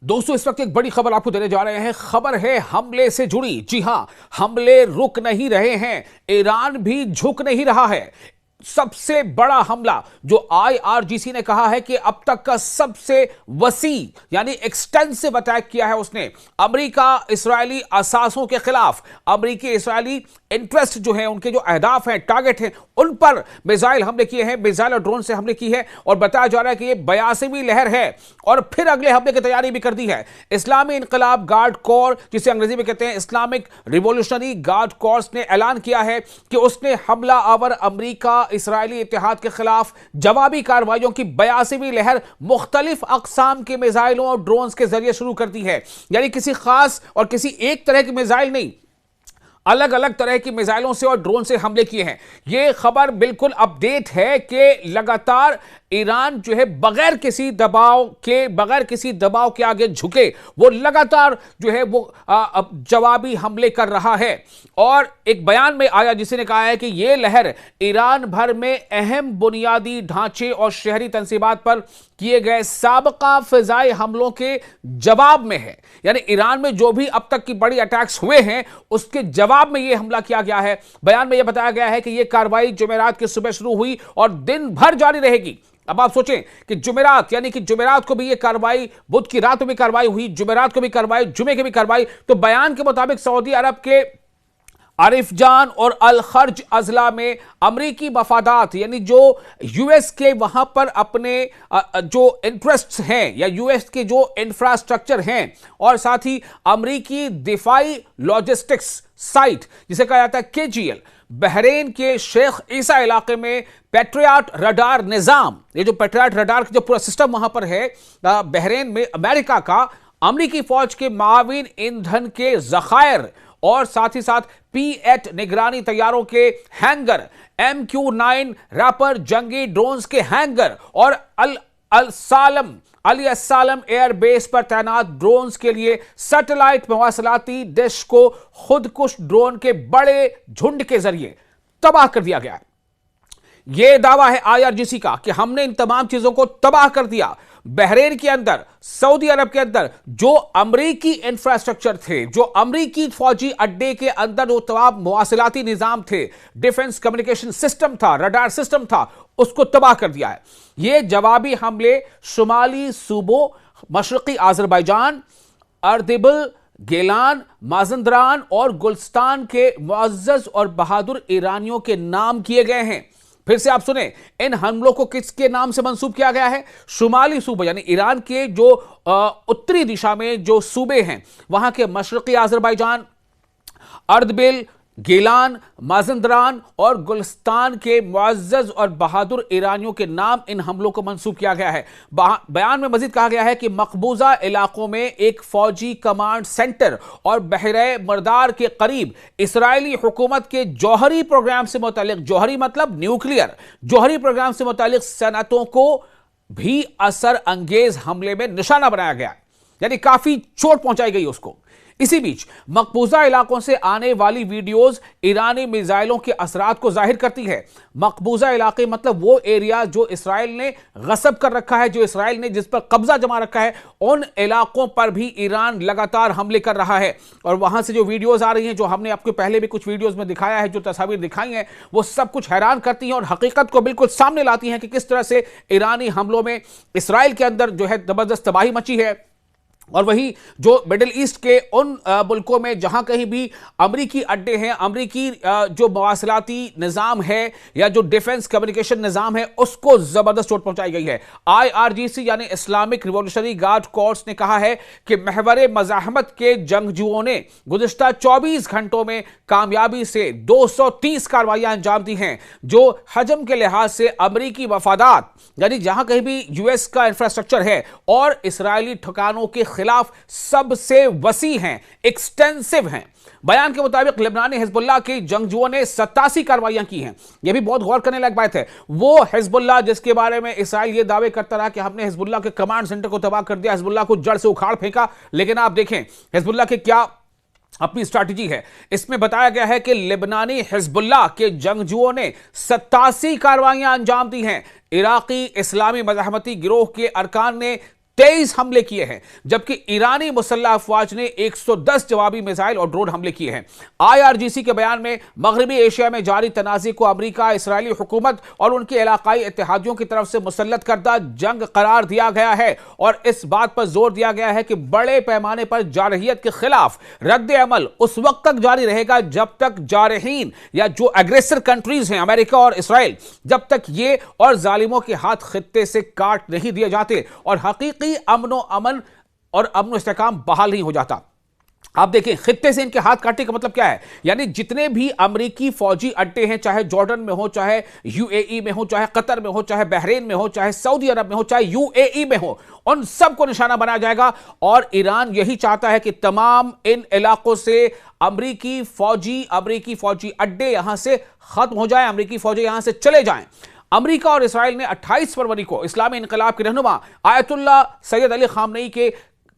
दोस्तों, इस वक्त एक बड़ी खबर आपको देने जा रहे हैं। खबर है हमले से जुड़ी। जी हां, हमले रुक नहीं रहे हैं, ईरान भी झुक नहीं रहा है। सबसे बड़ा हमला जो आईआरजीसी ने कहा है कि अब तक का सबसे वसी यानी एक्सटेंसिव अटैक किया है उसने अमेरिका इस्राएली असासों के खिलाफ। अमेरिकी इस्राएली इंटरेस्ट जो है, उनके जो अहदाफ हैं, टारगेट हैं, उन पर मिसाइल हमले किए हैं, मिसाइल और ड्रोन से हमले की है। और बताया जा रहा है कि यह 82वीं लहर है और फिर अगले हमले की तैयारी भी कर दी है। इस्लामी इनकलाब गार्ड कोर, जिसे अंग्रेजी में कहते हैं इस्लामिक रिवॉल्यूशनरी गार्ड कोर्स, ने ऐलान किया है कि उसने हमला आवर अमेरिका इस्राएली इत्तेहाद के खिलाफ जवाबी कार्रवाइयों की 82वीं लहर मुख्तलिफ अकसाम के मिसाइलों और ड्रोन्स के जरिए शुरू कर दी है। यानी किसी खास और किसी एक तरह की मिसाइल नहीं, अलग अलग तरह की मिसाइलों से और ड्रोन से हमले किए हैं। यह खबर बिल्कुल अपडेट है कि लगातार ईरान जो है बगैर किसी दबाव के आगे झुके, वो लगातार जो है वो जवाबी हमले कर रहा है। और एक बयान में आया जिसने कहा है कि यह लहर ईरान भर में अहम बुनियादी ढांचे और शहरी तंसीबात पर किए गए साबका फिजाई हमलों के जवाब में है। यानी ईरान में जो भी अब तक की बड़ी अटैक्स हुए हैं, उसके जवाब में यह हमला किया गया है। बयान में यह बताया गया है कि यह कार्रवाई जुमेरात की सुबह शुरू हुई और दिन भर जारी रहेगी। अब आप सोचें कि जुमेरात, यानी कि जुमेरात को भी यह कार्रवाई, बुध की रात में भी कार्रवाई हुई, जुमेरात को भी कार्रवाई, जुमे की भी कार्रवाई। तो बयान के मुताबिक सऊदी अरब के आरिफजान और अल खर्ज अजला में अमरीकी मफादात, यानी जो यूएस के वहां पर अपने जो इंटरेस्ट्स हैं या यूएस के जो इंफ्रास्ट्रक्चर हैं, और साथ ही अमरीकी दिफाई लॉजिस्टिक्स साइट जिसे कहा जाता है केजीएल, बहरीन के शेख ईसा इलाके में पैट्रियट रडार निजाम, ये जो पैट्रियट रडार का जो पूरा सिस्टम वहां पर है बहरीन में, अमेरिका का अमरीकी फौज के माविन ईंधन के जखायर और साथ ही साथ P-8 निगरानी तैयारों के हैंगर, MQ-9 रैपर जंगी ड्रोन्स के हैंगर और अली अस्सालम एयरबेस पर तैनात ड्रोन्स के लिए सैटेलाइट मवासलाती डिश को खुदकुश ड्रोन के बड़े झुंड के जरिए तबाह कर दिया गया है। यह दावा है आईआरजीसी का कि हमने इन तमाम चीजों को तबाह कर दिया। बहरीन के अंदर, सऊदी अरब के अंदर जो अमरीकी इंफ्रास्ट्रक्चर थे, जो अमरीकी फौजी अड्डे के अंदर वो तमाम मवासिलाती निजाम थे, डिफेंस कम्युनिकेशन सिस्टम था, रडार सिस्टम था, उसको तबाह कर दिया है। ये जवाबी हमले शुमाली सूबों मशरकी आज़रबाईजान, अर्दिबिल, गेलान, माजंदरान और गुलिस्तान के मुअज़्ज़ज़ और बहादुर ईरानियों के नाम किए गए हैं। फिर से आप सुने, इन हमलों को किसके नाम से मंसूब किया गया है? शुमाली सूबे, यानी ईरान के जो उत्तरी दिशा में जो सूबे हैं, वहां के मशरकी आज़रबाईजान, अर्दबिल, गेलान, माजंदरान और गुलिस्तान के मुअज़्ज़ज़ और बहादुर ईरानियों के नाम इन हमलों को मंसूब किया गया है। बयान में मजीद कहा गया है कि मकबूजा इलाकों में एक फौजी कमांड सेंटर और बहरे मरदार के करीब इसराइली हुकूमत के जौहरी प्रोग्राम से मुतालिक, जौहरी मतलब न्यूक्लियर, जौहरी प्रोग्राम से मुतालिक सनतों को भी असर अंगेज हमले में निशाना बनाया गया, यानी काफी चोट पहुंचाई गई उसको। इसी बीच मकबूजा इलाकों से आने वाली वीडियोस ईरानी मिसाइलों के असरात को जाहिर करती है। मकबूजा इलाके मतलब वो एरिया जो इसराइल ने गसब कर रखा है, जो इसराइल ने जिस पर कब्जा जमा रखा है, उन इलाकों पर भी ईरान लगातार हमले कर रहा है। और वहां से जो वीडियोस आ रही हैं, जो हमने आपको पहले भी कुछ वीडियोस में दिखाया है, जो तस्वीर दिखाई हैं, वो सब कुछ हैरान करती हैं और हकीकत को बिल्कुल सामने लाती हैं कि किस तरह से ईरानी हमलों में इसराइल के अंदर जो है जबरदस्त तबाही मची है। और वही जो मिडिल ईस्ट के उन मुल्कों में जहां कहीं भी अमरीकी अड्डे हैं, अमरीकी जो मवासलाती निज़ाम है या जो डिफेंस कम्युनिकेशन निज़ाम है, उसको ज़बरदस्त चोट पहुंचाई गई है। आईआरजीसी यानी इस्लामिक रिवॉल्यूशनरी गार्ड कोर्स ने कहा है कि महवर मज़ाहमत के जंगजुओं ने गुज़िश्ता 24 घंटों में कामयाबी से 230 कार्रवाइयां अंजाम दी हैं, जो हजम के लिहाज से अमरीकी मफादात, यानी जहां कहीं भी यूएस का इंफ्रास्ट्रक्चर है, और इसराइली ठिकानों के खिलाफ सबसे वसी हैं, एक्सटेंसिव हैं। बयान के मुताबिक लेबनानी हिजबुल्लाह के जंगजुओं ने 87 कार्रवाइयां की हैं। यह भी बहुत गौर करने लायक बात है। वो हिजबुल्लाह जिसके बारे में इसराइल ये दावे करता रहा कि हमने हिजबुल्लाह के कमांड सेंटर को तबाह कर दिया, हिजबुल्लाह को जड़ से उखाड़ फेंका, लेकिन आप देखें हिजबुल्लाह के क्या अपनी स्ट्रैटेजी है। इसमें बताया गया है कि लेबनानी हिजबुल्लाह के जंगजुओं ने 87 कार्रवाइयां अंजाम दी हैं। इराकी इस्लामी मज़ाहमती गिरोह के अरकान ने 23 हमले किए हैं, जबकि ईरानी मुसल्लह अफवाज ने 110 जवाबी मिसाइल और ड्रोन हमले किए हैं। IRGC के बयान में मगरबी एशिया में जारी तनाज़े को अमेरिका, इसराइली हुकूमत और उनके इलाकाई इत्तेहादियों की तरफ से मुसल्लत करदा जंग करार दिया गया है और इस बात पर जोर दिया गया है कि बड़े पैमाने पर जारहियत के खिलाफ रद्द अमल उस वक्त तक जारी रहेगा जब तक जारहीन या जो एग्रेसर कंट्रीज हैं अमेरिका और इसराइल, जब तक ये और जालिमों के हाथ खित्ते से काट नहीं दिए जाते और हकीकी अमन और इस्तेहकाम बहाल नहीं हो जाता। आप देखें, खित्ते से इनके हाथ काटने का मतलब क्या है, यानी जितने भी अमेरिकी फौजी अड्डे हैं, चाहे जॉर्डन में हो, चाहे UAE में हो, चाहे कतर में हो, चाहे बहरीन में हो, चाहे सऊदी अरब में हो, चाहे UAE में हो, उन सबको निशाना बनाया जाएगा। और ईरान यही चाहता है कि तमाम इन इलाकों से अमेरिकी फौजी अड्डे यहां से खत्म हो जाए, अमेरिकी फौजी यहां से चले जाएं। अमेरिका और इसराइल ने 28 फरवरी को इस्लामी इनकलाब के रहनुमा आयतुल्लाह सैयद अली खामनेई के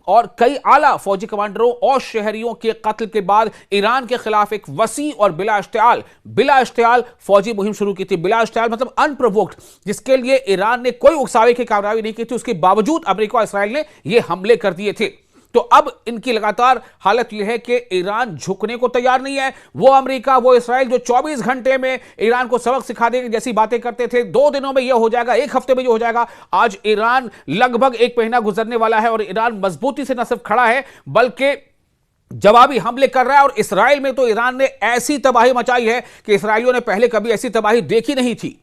और कई आला फौजी कमांडरों और शहरियों के कत्ल के बाद ईरान के खिलाफ एक वसी और बिला इश्तियाल फौजी मुहिम शुरू की थी। बिला इश्तियाल मतलब अनप्रोवोक्ड, जिसके लिए ईरान ने कोई उकसावे की कार्रवाई नहीं की थी। उसके बावजूद अमेरिका और इसराइल ने यह हमले कर दिए थे। तो अब इनकी लगातार हालत यह है कि ईरान झुकने को तैयार नहीं है। वो अमेरिका, वो इसराइल जो 24 घंटे में ईरान को सबक सिखा देंगे जैसी बातें करते थे, 2 दिनों में यह हो जाएगा, 1 हफ्ते में यह हो जाएगा, आज ईरान लगभग 1 महीना गुजरने वाला है और ईरान मजबूती से न सिर्फ खड़ा है बल्कि जवाबी हमले कर रहा है। और इसराइल में तो ईरान ने ऐसी तबाही मचाई है कि इसराइलियों ने पहले कभी ऐसी तबाही देखी नहीं थी।